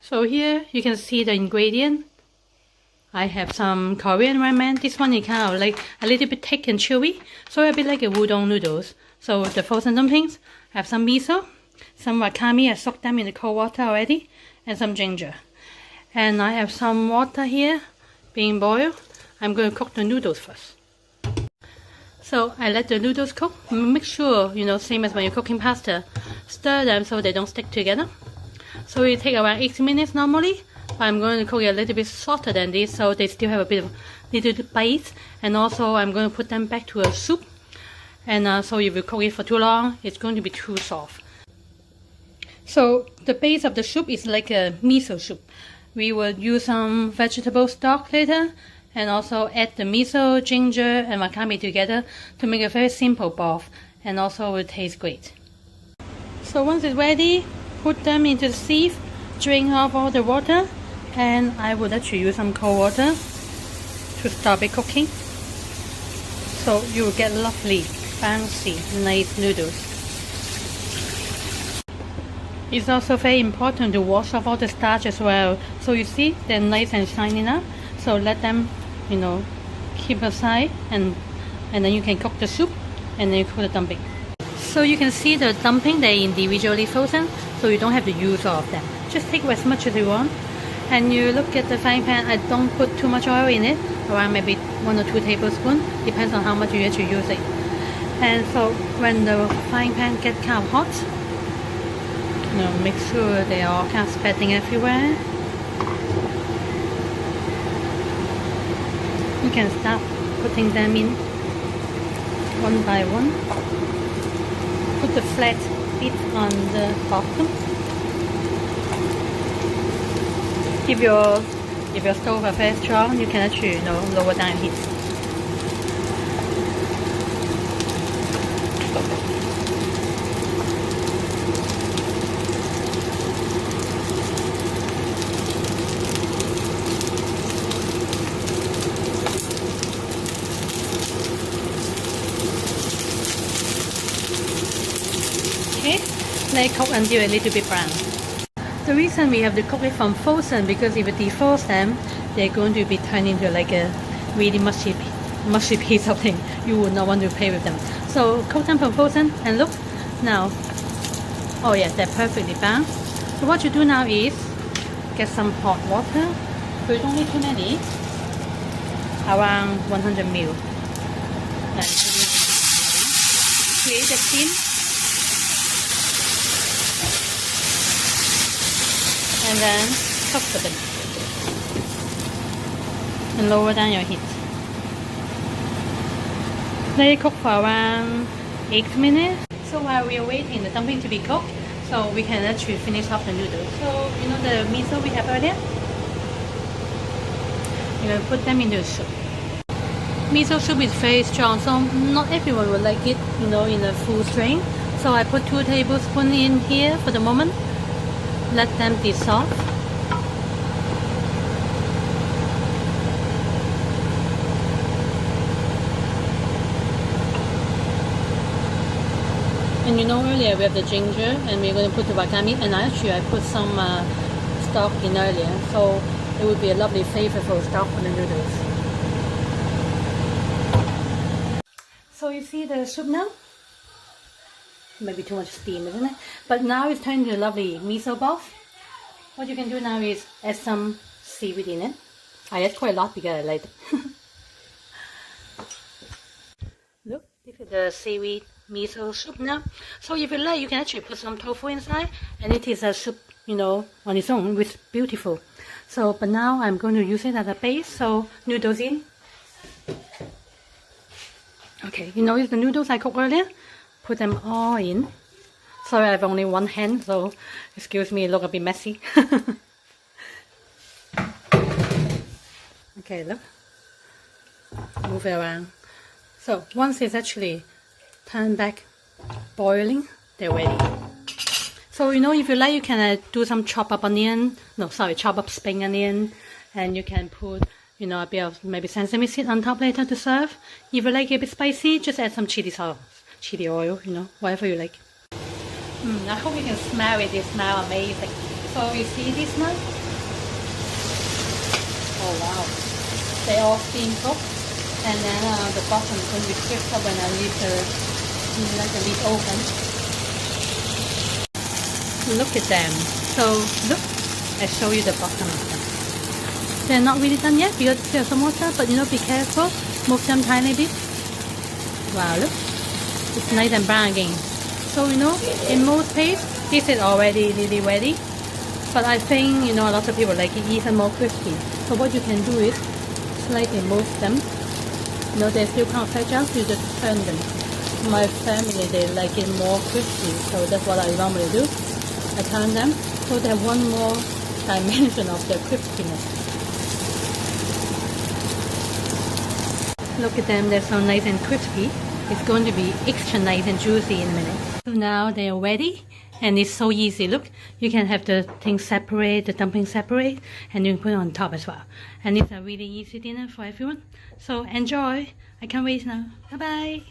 So here you can see the ingredient. I have some Korean ramen. This one is kind of like a little bit thick and chewy, so a bit like a udon noodles. So the frozen dumplings have some miso, some wakame, I soaked them in the cold water already, and some ginger. And I have some water here being boiled. I'm going to cook the noodles first. So I let the noodles cook. Make sure, same as when you're cooking pasta, stir them so they don't stick together. So it takes around 80 minutes normally. But I'm going to cook it a little bit shorter than this, so they still have a bit of little bites. And also I'm going to put them back to a soup. And so if you cook it for too long, it's going to be too soft. So the base of the soup is like a miso soup. We will use some vegetable stock later, and also add the miso, ginger, and wakame together to make a very simple broth, and also will taste great. So once it's ready, put them into the sieve, drain off all the water, and I would actually use some cold water to start it cooking. So you will get lovely, fancy, nice noodles. It's also very important to wash off all the starch as well. So you see, they're nice and shiny now. So let them, keep aside, and then you can cook the soup, and then you cook the dumpling. So you can see the dumpling, they're individually frozen, so you don't have to use all of them. Just take as much as you want. And you look at the frying pan, I don't put too much oil in it, around maybe 1 or 2 tablespoons, depends on how much you actually use it. And so when the frying pan gets kind of hot, make sure they are kind of spreading everywhere. You can start putting them in one by one. Put the flat bit on the bottom. If your stove is very strong, you can actually lower down heat. Okay, let it cook until a little bit brown. The reason we have to cook it from frozen, because if you defrost them, they're going to be turned into like a really mushy piece of thing. You would not want to play with them. So cook them from frozen, and look now. Oh yeah, they're perfectly brown. So what you do now is get some hot water. So you don't need too many, around 100 ml. And create a steam. And then cook the bit and lower down your heat. Let it cook for around 8 minutes. So while we are waiting the dumpling to be cooked, so we can actually finish off the noodles. So the miso we have earlier, you're going to put them into the soup. Miso soup is very strong, so not everyone will like it, in a full strength. So I put 2 tablespoons in here for the moment. Let them dissolve. And earlier we have the ginger, and we're going to put the wakame, and actually I put some stock in earlier, so it would be a lovely flavorful stock for the noodles. So you see the soup now? Maybe too much steam, isn't it? But now it's turned into a lovely miso broth. What you can do now is add some seaweed in it. I add quite a lot because I like it. Look, this is the seaweed miso soup now. So if you like, you can actually put some tofu inside, and it is a soup, on its own, which is beautiful. So, but now I'm going to use it as a base. So noodles in. Okay, it's the noodles I cooked earlier. Put them all in. Sorry, I have only one hand, so excuse me, it looks a bit messy. Okay, look. Move it around. So once it's actually turned back boiling, they're ready. So if you like, you can do some chop up spring onion, and you can put a bit of maybe sesame seed on top later to serve. If you like it a bit spicy, just add some chili sauce. Chili oil, whatever you like. I hope you can smell it. It smells amazing. So you see this now? Oh wow. They all steam cooked. And then the bottom is going to be crisped up when I leave the lid open. Look at them. So look, I show you the bottom of them. They're not really done yet because there's some water, but you know, be careful. Move them tiny bit. Wow, look. It's nice and brown again. So you know, in most places, this is already really ready. But I think, you know, a lot of people like it even more crispy. So what you can do is slightly move them. You know, they're still kind of fragile, so you just turn them. My family, they like it more crispy, so that's what I normally do. I turn them so they have one more dimension of their crispiness. Look at them, they're so nice and crispy. It's going to be extra nice and juicy in a minute. So now they are ready, and it's so easy. Look, you can have the things separate, the dumplings separate, and you can put it on top as well. And it's a really easy dinner for everyone. So enjoy. I can't wait now. Bye bye.